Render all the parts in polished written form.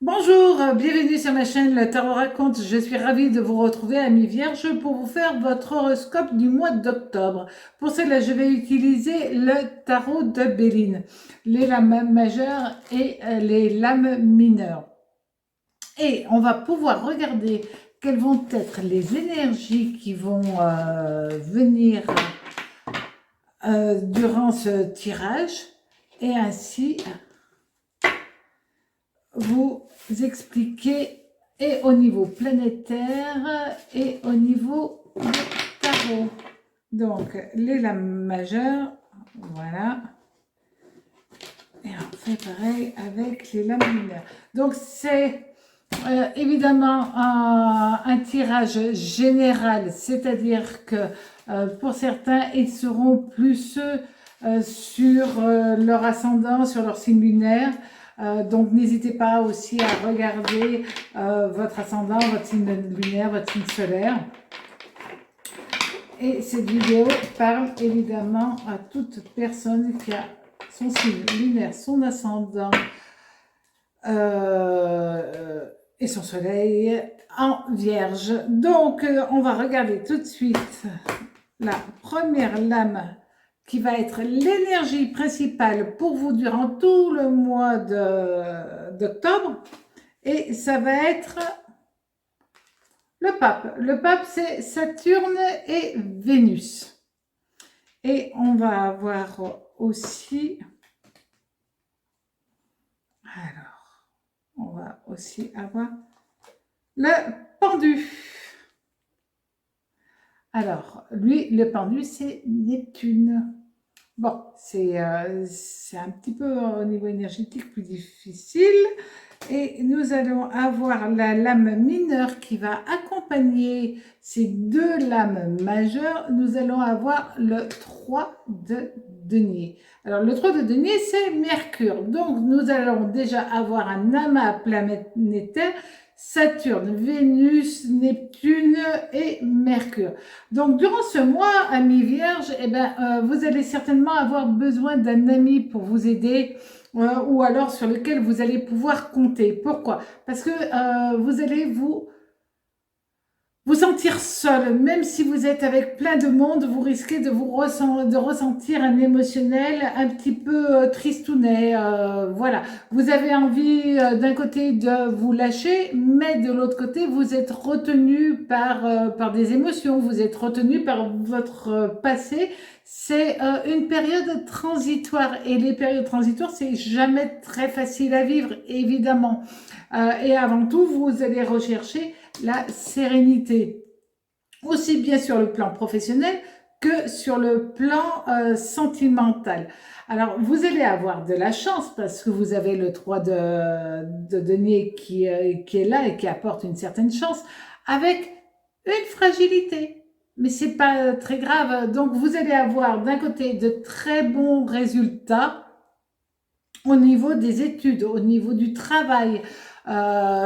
Bonjour, bienvenue sur ma chaîne Le Tarot Raconte. Je suis ravie de vous retrouver, amis vierges, pour vous faire votre horoscope du mois d'octobre. Pour cela, je vais utiliser le tarot de Béline, les lames majeures et les lames mineures. Et on va pouvoir regarder quelles vont être les énergies qui vont venir durant ce tirage et ainsi vous expliquer et au niveau planétaire et au niveau du tarot. Donc, les lames majeures, voilà. Et on fait pareil avec les lames mineures. Donc, c'est évidemment un tirage général, c'est-à-dire que pour certains, ils seront plus sur leur ascendant, sur leur signe lunaire. Donc n'hésitez pas aussi à regarder votre ascendant, votre signe lunaire, votre signe solaire. Et cette vidéo parle évidemment à toute personne qui a son signe lunaire, son ascendant et son soleil en vierge. Donc on va regarder tout de suite la première lame qui va être l'énergie principale pour vous durant tout le mois d'octobre. Et ça va être le pape. Le pape, c'est Saturne et Vénus. Et on va avoir aussi... Alors, on va aussi avoir le pendu. Alors, lui, le pendu, c'est Neptune. Bon, c'est un petit peu au niveau énergétique plus difficile. Et nous allons avoir la lame mineure qui va accompagner ces deux lames majeures. Nous allons avoir le 3 de denier. Alors, le 3 de denier, c'est Mercure. Donc, nous allons déjà avoir un amas planétaire. Saturne, Vénus, Neptune et Mercure. Donc, durant ce mois, amis vierges, vous allez certainement avoir besoin d'un ami pour vous aider ou alors sur lequel vous allez pouvoir compter. Pourquoi? Parce que vous allez vous sentir seul, même si vous êtes avec plein de monde, vous risquez de ressentir un émotionnel un petit peu tristounet. Voilà, vous avez envie d'un côté de vous lâcher, mais de l'autre côté, vous êtes retenu par des émotions, vous êtes retenu par votre passé. C'est une période transitoire et les périodes transitoires, c'est jamais très facile à vivre, évidemment. Et avant tout, vous allez rechercher la sérénité, aussi bien sur le plan professionnel que sur le plan sentimental. Alors, vous allez avoir de la chance parce que vous avez le 3 de denier qui est là et qui apporte une certaine chance, avec une fragilité. Mais c'est pas très grave. Donc, vous allez avoir d'un côté de très bons résultats au niveau des études, au niveau du travail,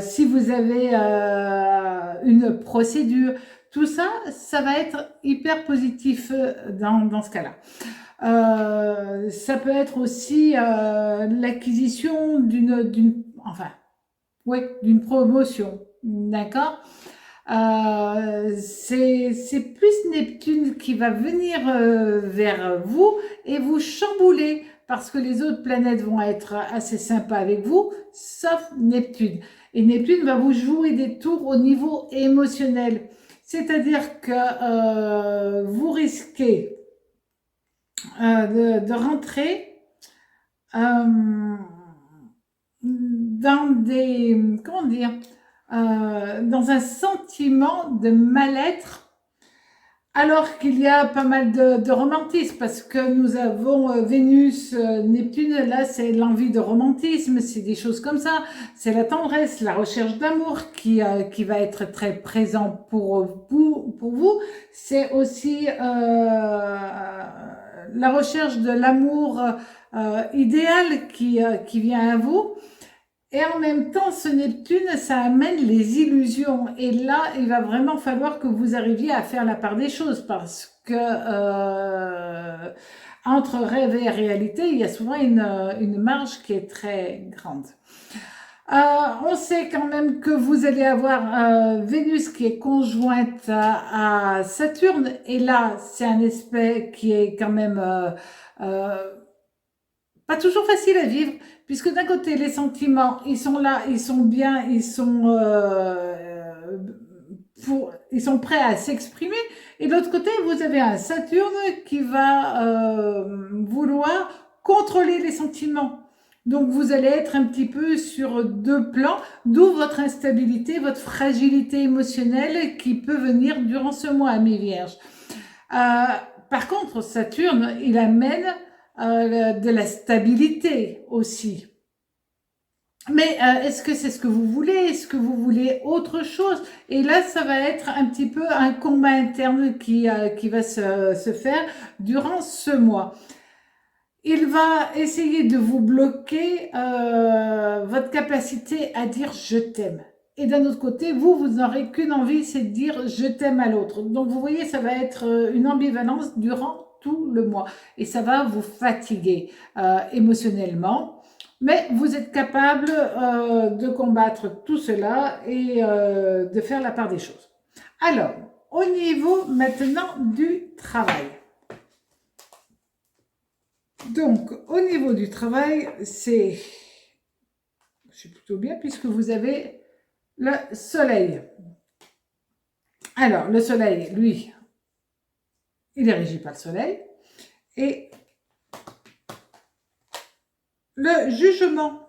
si vous avez une procédure, tout ça, ça va être hyper positif dans ce cas-là. Ça peut être aussi l'acquisition d'une promotion, d'accord. C'est plus Neptune qui va venir vers vous et vous chambouler parce que les autres planètes vont être assez sympas avec vous, sauf Neptune. Et Neptune va vous jouer des tours au niveau émotionnel. C'est-à-dire que vous risquez de rentrer dans comment dire, dans un sentiment de mal-être alors qu'il y a pas mal de romantisme, parce que nous avons Vénus, Neptune, là c'est l'envie de romantisme, c'est des choses comme ça, c'est la tendresse, la recherche d'amour qui va être très présent pour vous. C'est aussi la recherche de l'amour idéal qui vient à vous. Et en même temps, ce Neptune, ça amène les illusions. Et là, il va vraiment falloir que vous arriviez à faire la part des choses parce que entre rêve et réalité, il y a souvent une marge qui est très grande. On sait quand même que vous allez avoir Vénus qui est conjointe à Saturne, et là, c'est un aspect qui est quand même euh, pas toujours facile à vivre, puisque d'un côté, les sentiments, ils sont là, ils sont bien, ils sont prêts à s'exprimer, et de l'autre côté, vous avez un Saturne qui va vouloir contrôler les sentiments. Donc vous allez être un petit peu sur deux plans, d'où votre instabilité, votre fragilité émotionnelle qui peut venir durant ce mois, mes vierges. Par contre, Saturne, il amène de la stabilité aussi. Mais est-ce que c'est ce que vous voulez? Est-ce que vous voulez autre chose? Et là, ça va être un petit peu un combat interne qui va se faire durant ce mois. Il va essayer de vous bloquer votre capacité à dire je t'aime. Et d'un autre côté, vous n'aurez qu'une envie, c'est de dire je t'aime à l'autre. Donc vous voyez, ça va être une ambivalence durant tout le mois. Et ça va vous fatiguer émotionnellement. Mais vous êtes capable de combattre tout cela et de faire la part des choses. Alors, au niveau maintenant du travail. Donc, au niveau du travail, c'est plutôt bien puisque vous avez le soleil. Alors, le soleil, lui, il est régi par le soleil. Et le jugement.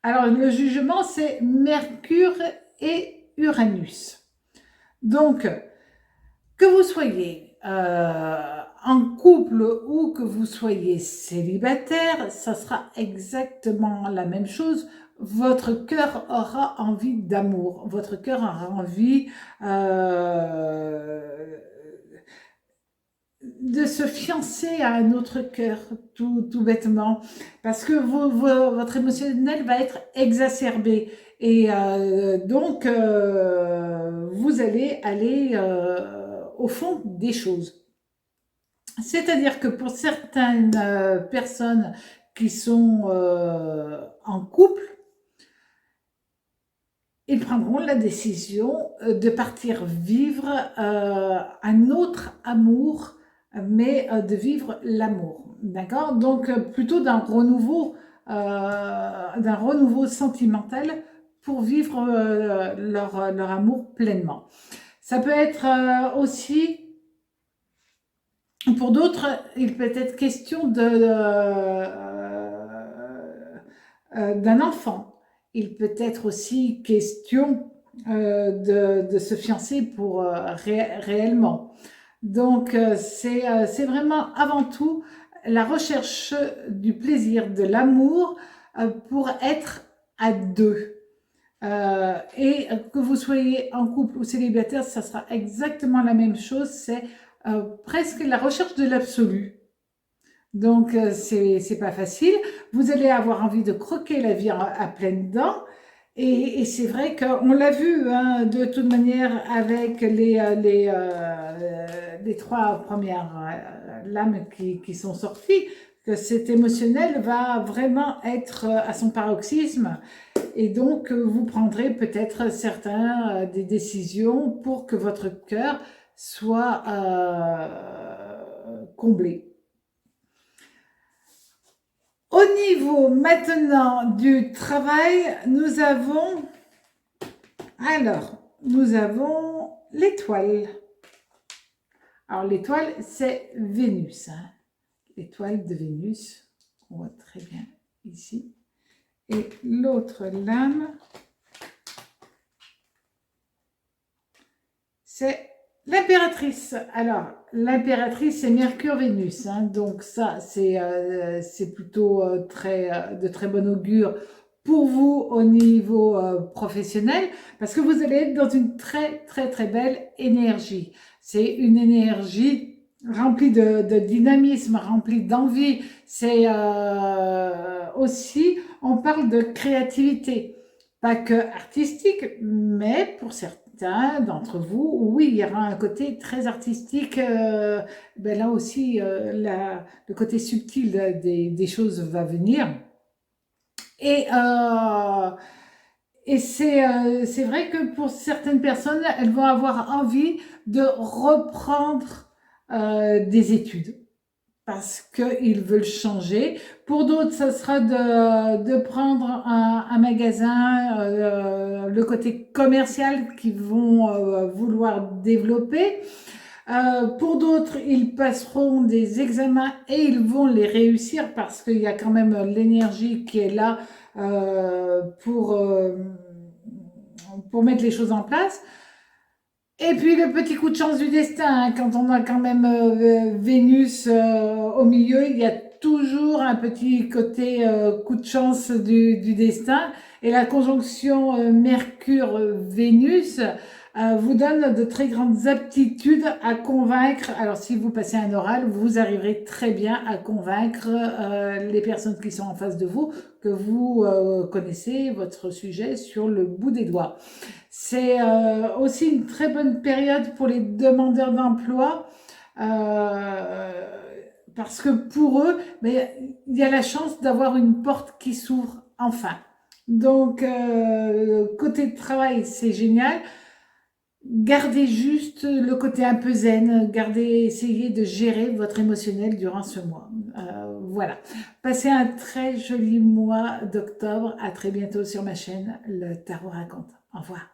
Alors, le jugement, c'est Mercure et Uranus. Donc, que vous soyez en couple ou que vous soyez célibataire, ça sera exactement la même chose. Votre cœur aura envie d'amour, votre cœur aura envie de se fiancer à un autre cœur, tout bêtement, parce que votre émotionnel va être exacerbé. Et donc, vous allez aller au fond des choses. C'est-à-dire que pour certaines personnes qui sont en couple, ils prendront la décision de partir vivre un autre amour, mais de vivre l'amour, d'accord? Donc plutôt d'un renouveau sentimental pour vivre leur amour pleinement. Ça peut être aussi, pour d'autres, il peut être question d'un enfant. Il peut être aussi question de se fiancer pour réellement. Donc, c'est vraiment avant tout la recherche du plaisir, de l'amour pour être à deux. Et que vous soyez en couple ou célibataire, ça sera exactement la même chose. C'est presque la recherche de l'absolu. Donc, c'est pas facile. Vous allez avoir envie de croquer la vie à pleines dents. Et c'est vrai qu'on l'a vu, hein, de toute manière, avec les trois premières lames qui sont sorties, que cet émotionnel va vraiment être à son paroxysme. Et donc, vous prendrez peut-être des décisions pour que votre cœur soit comblé. Au niveau maintenant du travail, nous avons l'étoile. Alors l'étoile, c'est Vénus, hein. L'étoile de Vénus, on voit très bien ici. Et l'autre lame, c'est l'impératrice. Alors, l'impératrice, c'est Mercure-Vénus, hein, donc ça, c'est plutôt de très bon augure pour vous au niveau professionnel, parce que vous allez être dans une très, très, très belle énergie. C'est une énergie remplie de dynamisme, remplie d'envie. C'est aussi, on parle de créativité, pas que artistique, mais pour certains d'entre vous, oui, il y aura un côté très artistique. Ben là aussi, le côté subtil des choses va venir. Et, c'est vrai que pour certaines personnes, elles vont avoir envie de reprendre des études parce qu'ils veulent changer. Pour d'autres, ça sera de prendre un magasin, le côté commercial qu'ils vont vouloir développer. Pour d'autres, ils passeront des examens et ils vont les réussir parce qu'il y a quand même l'énergie qui est là euh, pour, euh, pour mettre les choses en place. Et puis le petit coup de chance du destin, hein, quand on a quand même Vénus au milieu, il y a toujours un petit côté coup de chance du destin. Et la conjonction Mercure-Vénus vous donne de très grandes aptitudes à convaincre. Alors si vous passez un oral, vous arriverez très bien à convaincre les personnes qui sont en face de vous que vous connaissez votre sujet sur le bout des doigts. C'est aussi une très bonne période pour les demandeurs d'emploi euh, parce que pour eux, mais il y a la chance d'avoir une porte qui s'ouvre enfin. Donc, côté travail, c'est génial. Gardez juste le côté un peu zen, gardez, essayez de gérer votre émotionnel durant ce mois. Voilà. Passez un très joli mois d'octobre. À très bientôt sur ma chaîne, le Tarot raconte. Au revoir.